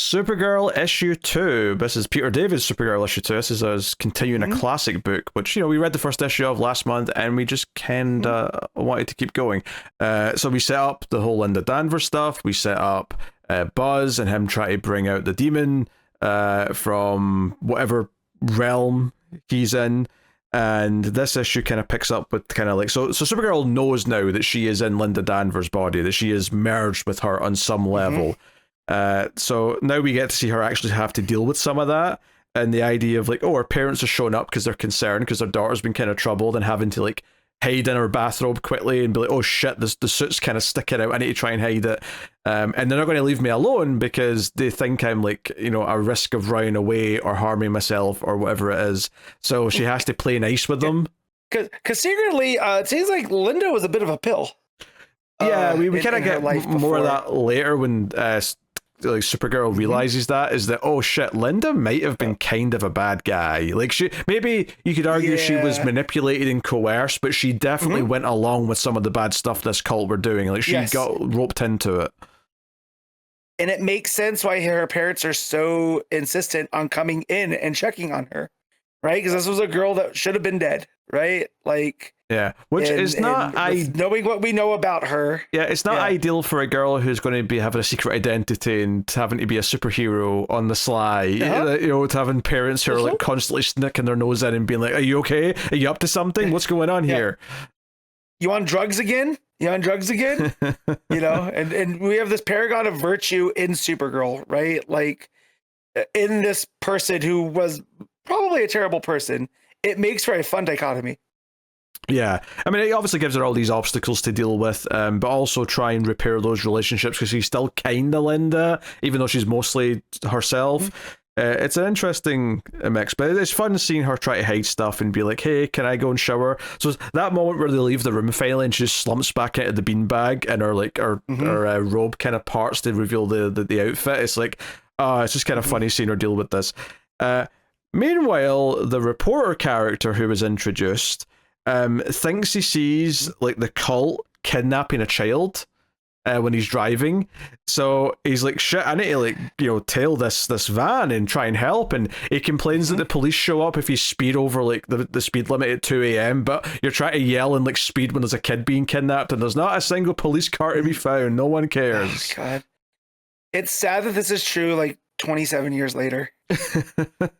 Supergirl issue 2. This is Peter David's Supergirl issue 2. This is us continuing a classic book, which, we read the first issue of last month and we just kind of wanted to keep going. So we set up the whole Linda Danvers stuff. We set up Buzz and him trying to bring out the demon from whatever realm he's in. And this issue kind of picks up with kind of like, so Supergirl knows now that she is in Linda Danvers' body, that she is merged with her on some level. So now we get to see her actually have to deal with some of that, and the idea of like, her parents are showing up because they're concerned because their daughter's been kind of troubled and having to like hide in her bathrobe quickly and be like, oh shit, the suit's kind of sticking out, I need to try and hide it. And they're not going to leave me alone because they think I'm like, a risk of running away or harming myself or whatever it is. So she has to play nice with them. Because secretly, it seems like Linda was a bit of a pill. Yeah, we kind of get more of that later when like Supergirl realizes that oh shit, Linda might have been kind of a bad guy. Like maybe you could argue she was manipulated and coerced, but she definitely went along with some of the bad stuff this cult were doing. Like she got roped into it. And it makes sense why her parents are so insistent on coming in and checking on her, right? Because this was a girl that should have been dead, right? Like, yeah, which is not knowing what we know about her. Yeah, it's not ideal for a girl who's going to be having a secret identity and having to be a superhero on the sly. To having parents who are like constantly sticking their nose in and being like, "Are you okay? Are you up to something? What's going on here? You on drugs again? And we have this paragon of virtue in Supergirl, right? Like in this person who was probably a terrible person. It makes for a fun dichotomy. Yeah, I mean, it obviously gives her all these obstacles to deal with, but also try and repair those relationships because she's still kind of Linda, even though she's mostly herself. It's an interesting mix, but it's fun seeing her try to hide stuff and be like, hey, can I go and shower? So that moment where they leave the room finally and she just slumps back into the beanbag and her robe kind of parts to reveal the outfit. It's like, it's just kind of funny seeing her deal with this. Meanwhile, the reporter character who was introduced thinks he sees like the cult kidnapping a child when he's driving. So he's like, shit, I need to tail this van and try and help. And he complains that the police show up if you speed over like the speed limit at 2 a.m. But you're trying to yell and like speed when there's a kid being kidnapped and there's not a single police car to be found. No one cares. Oh, God. It's sad that this is true like 27 years later.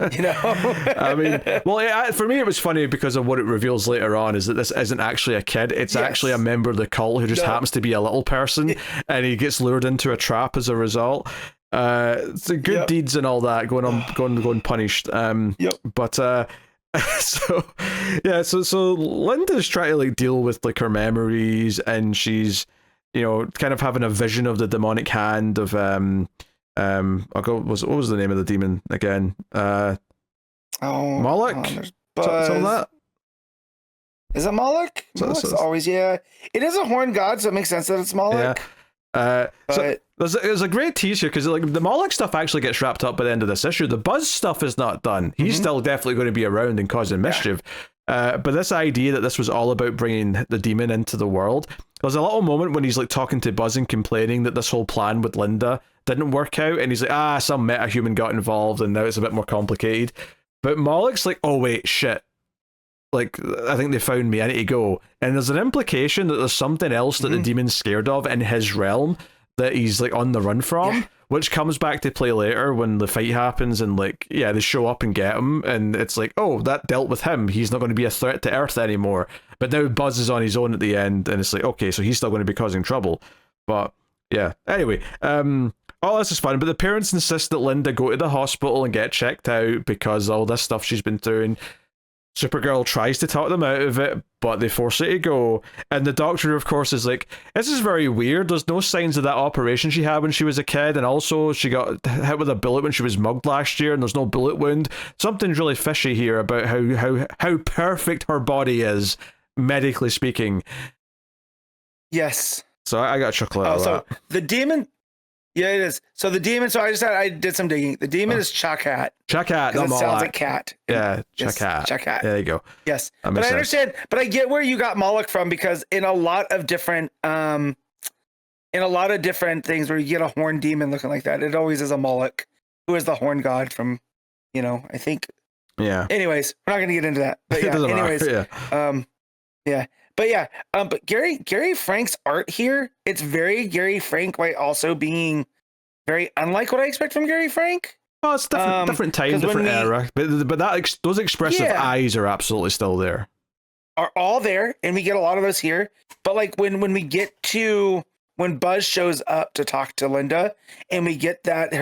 I mean, well, for me it was funny because of what it reveals later on is that this isn't actually a kid, it's actually a member of the cult who just happens to be a little person and he gets lured into a trap as a result. The good deeds and all that going punished. But so Linda's trying to like deal with like her memories and she's kind of having a vision of the demonic hand of what was the name of the demon again? Moloch? So that? Is it Moloch? Moloch's always, it is a horned god, so it makes sense that it's Moloch. So there's a great tease here because like the Moloch stuff actually gets wrapped up by the end of this issue. The Buzz stuff is not done. He's still definitely going to be around and causing mischief. But this idea that this was all about bringing the demon into the world, there's a little moment when he's like talking to Buzz and complaining that this whole plan with Linda didn't work out, and he's like, some metahuman got involved and now it's a bit more complicated. But Moloch's like, oh wait, shit, like I think they found me, I need to go. And there's an implication that there's something else that the demon's scared of in his realm that he's like on the run from, which comes back to play later when the fight happens and like they show up and get him and it's like, oh, that dealt with him, he's not going to be a threat to Earth anymore. But now Buzz is on his own at the end and it's like, okay, so he's still going to be causing trouble. But anyway, all this is fun, but the parents insist that Linda go to the hospital and get checked out because all this stuff she's been through, and Supergirl tries to talk them out of it, but they force her to go. And the doctor, of course, is like, this is very weird. There's no signs of that operation she had when she was a kid, and also she got hit with a bullet when she was mugged last year, and there's no bullet wound. Something's really fishy here about how perfect her body is, medically speaking. Yes. So I got a chuckle out of that. The demon... Yeah, it is. So the demon, I did some digging. The demon is Chakat. Chakat, not Moloch. It sounds like cat. Yeah, Chakat. Chakat. There you go. Yes. But I understand, but I get where you got Moloch from because in a lot of different in a lot of different things where you get a horn demon looking like that, it always is a Moloch, who is the horn god from, I think. Yeah. Anyways, we're not going to get into that. But yeah, anyways. Yeah. But Gary Frank's art here, it's very Gary Frank while also being very unlike what I expect from Gary Frank. Oh, it's different time, different era. But those expressive eyes are absolutely still there. Are all there, and we get a lot of those here. But like when we get to when Buzz shows up to talk to Linda, and we get that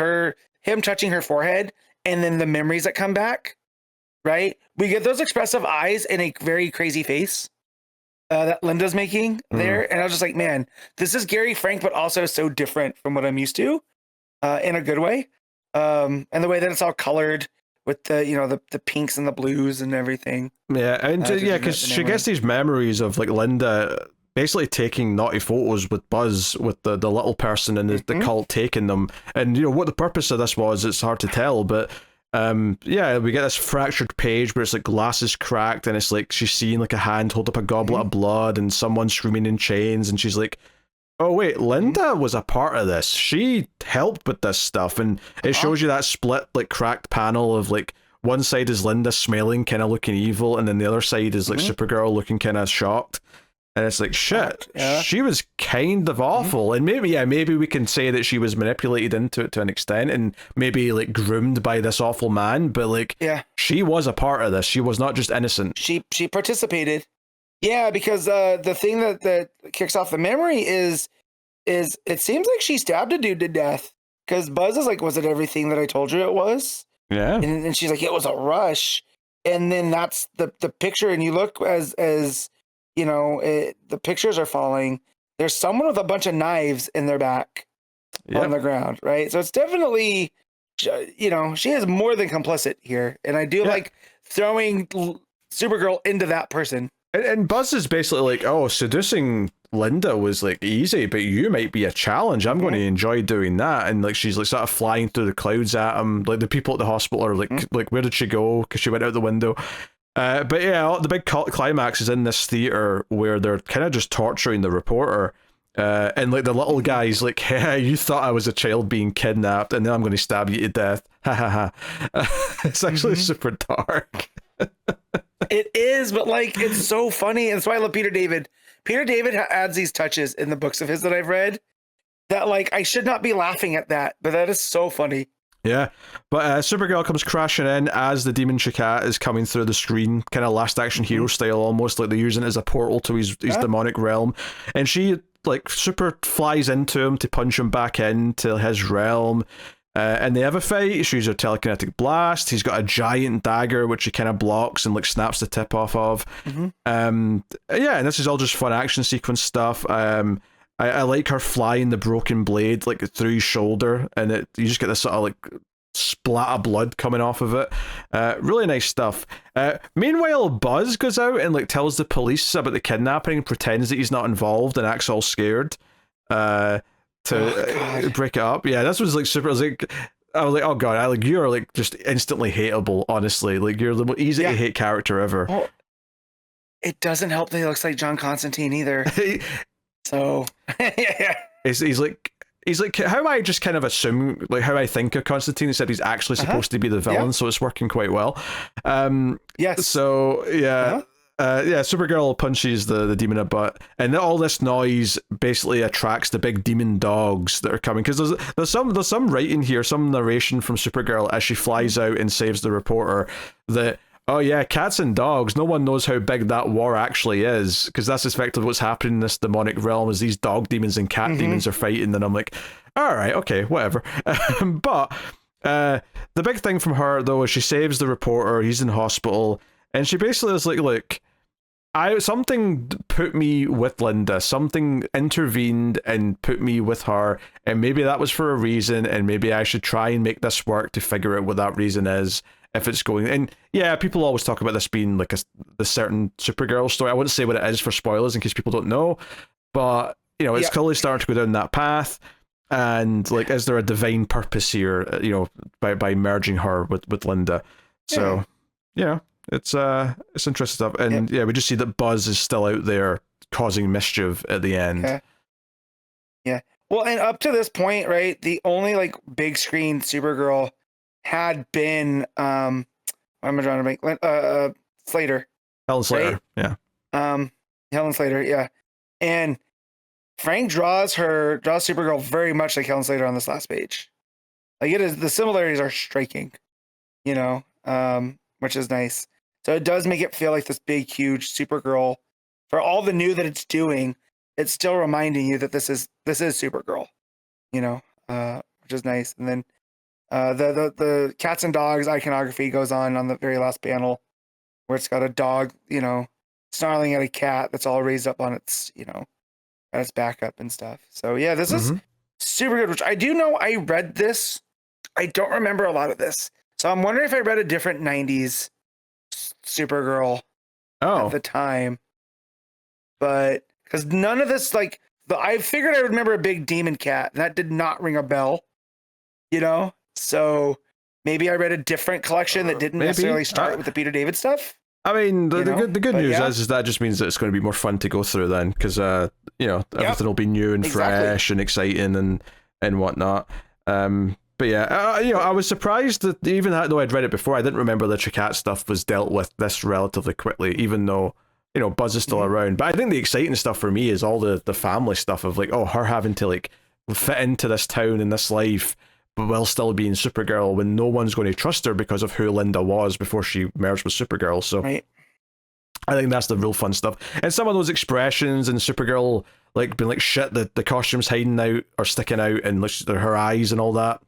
him touching her forehead, and then the memories that come back, right? We get those expressive eyes and a very crazy face that Linda's making there, and I was just like, man, this is Gary Frank, but also so different from what I'm used to, in a good way. And the way that it's all colored with the the pinks and the blues and everything. Yeah, and because she gets these memories of like Linda basically taking naughty photos with Buzz, with the little person and the cult taking them. And what the purpose of this was, it's hard to tell, but we get this fractured page where it's like glasses cracked, and it's like she's seeing like a hand hold up a goblet of blood and someone screaming in chains, and she's like, oh wait, Linda was a part of this. She helped with this stuff, and it shows you that split, like cracked panel of like one side is Linda smiling, kind of looking evil, and then the other side is like Supergirl looking kind of shocked. And it's like, shit, she was kind of awful. And maybe we can say that she was manipulated into it to an extent and maybe like groomed by this awful man, but like, she was a part of this. She was not just innocent. She participated. Yeah, because the thing that kicks off the memory is it seems like she stabbed a dude to death, because Buzz is like, was it everything that I told you it was? Yeah. And she's like, it was a rush. And then that's the picture, and you look as the pictures are falling. There's someone with a bunch of knives in their back on the ground, right? So it's definitely, she is more than complicit here. And I do like throwing Supergirl into that person. And Buzz is basically like, oh, seducing Linda was like easy, but you might be a challenge. I'm going to enjoy doing that. And like she's like sort of flying through the clouds at him. Like the people at the hospital are like where did she go? Because she went out the window. But yeah, the big climax is in this theater where they're kind of just torturing the reporter. And like the little guy's like, hey, you thought I was a child being kidnapped, and then I'm going to stab you to death. Ha ha ha. It's actually super dark. It is, but like it's so funny, and that's why I love Peter David. Peter David adds these touches in the books of his that I've read that like I should not be laughing at that, but that is so funny. Yeah, but Supergirl comes crashing in as the demon Shakat is coming through the screen, kind of Last Action Hero style, almost like they're using it as a portal to his demonic realm, and she like super flies into him to punch him back into his realm. And they have a fight. She uses her telekinetic blast. He's got a giant dagger which he kind of blocks and like snaps the tip off of. And this is all just fun action sequence stuff. I like her flying the broken blade like through his shoulder, and you just get this sort of like splat of blood coming off of it. Really nice stuff. Meanwhile, Buzz goes out and like tells the police about the kidnapping and pretends that he's not involved and acts all scared. To break it up. Yeah, this was like super. I was like, oh god, you're like just instantly hateable. Honestly, like you're the most easy to hate character ever. Well, it doesn't help that he looks like John Constantine either. So he's like how I just kind of assume, like how I think of Constantine, except he's actually supposed to be the villain, so it's working quite well. Yes. So Supergirl punches the demon a butt, and all this noise basically attracts the big demon dogs that are coming, because there's some writing here, some narration from Supergirl as she flies out and saves the reporter that, oh yeah, cats and dogs, no one knows how big that war actually is, because that's effectively what's happening in this demonic realm, is these dog demons and cat demons are fighting. And I'm like, all right, okay, whatever. But the big thing from her though is she saves the reporter. He's in hospital, and she basically is like, look, something put me with Linda, something intervened and put me with her, and maybe that was for a reason, and maybe I should try and make this work to figure out what that reason is, if it's going. And yeah, people always talk about this being like the certain Supergirl story. I wouldn't say what it is for spoilers in case people don't know, but it's clearly starting to go down that path. And like, is there a divine purpose here, by merging her with Linda? So it's interesting stuff. And we just see that Buzz is still out there causing mischief at the end. Yeah. Well, and up to this point, right, the only like big screen Supergirl had been what am I trying to make Slater. Helen Slater, right? Helen Slater, yeah. And Frank draws Supergirl very much like Helen Slater on this last page. Like it is, the similarities are striking, you know, which is nice. So it does make it feel like this big, huge Supergirl. For all the new that it's doing, it's still reminding you that this is Supergirl, you know, which is nice. And then the cats and dogs iconography goes on the very last panel, where it's got a dog, you know, snarling at a cat that's all raised up on its, you know, at its back up and stuff. So yeah, this is super good. Which I do know I read this. I don't remember a lot of this, so I'm wondering if I read a different '90s Supergirl at the time. But because none of this, like, I figured I would remember a big demon cat, and that did not ring a bell, you know? So maybe I read a different collection that didn't necessarily start with the Peter David stuff. I mean, the good news is that just means that it's going to be more fun to go through then, because, you know, everything will be new and fresh and exciting and whatnot. But yeah, you know, I was surprised that even though I'd read it before, I didn't remember the Tricat stuff was dealt with this relatively quickly, even though, you know, Buzz is still around. But I think the exciting stuff for me is all the family stuff of like, oh, her having to like fit into this town and this life, but while still being Supergirl when no one's going to trust her because of who Linda was before she merged with Supergirl. So I think that's the real fun stuff. And some of those expressions and Supergirl like being like, shit, the costume's hiding out or sticking out and like, her eyes and all that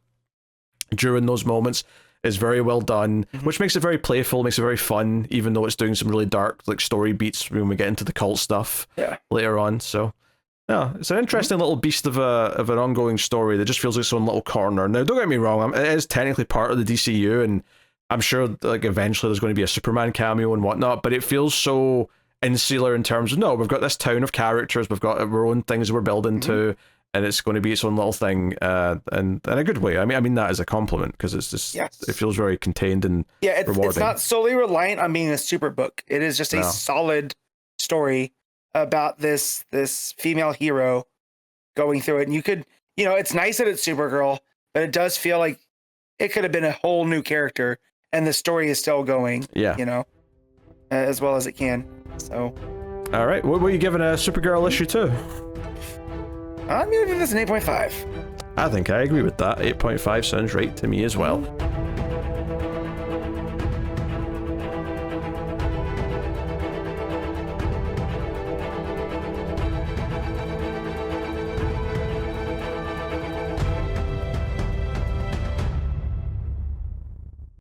during those moments is very well done, which makes it very playful, makes it very fun, even though it's doing some really dark like story beats when we get into the cult stuff later on. So yeah, it's an interesting little beast of an ongoing story that just feels like its own little corner. Now, don't get me wrong, it is technically part of the DCU, and I'm sure like eventually there's going to be a Superman cameo and whatnot, but it feels so insular in terms of, no, we've got this town of characters, we've got our own things we're building to, and it's going to be its own little thing, and in a good way. I mean that as a compliment, because it's just it feels very contained and rewarding. It's not solely reliant on being a super book. It is just a solid story about this female hero going through it. And you could, you know, it's nice that it's Supergirl, but it does feel like it could have been a whole new character, and the story is still going. You know, as well as it can. So, all right, what were you giving a Supergirl issue 2? I'm gonna give this an 8.5. I think I agree with that. 8.5 sounds right to me as well.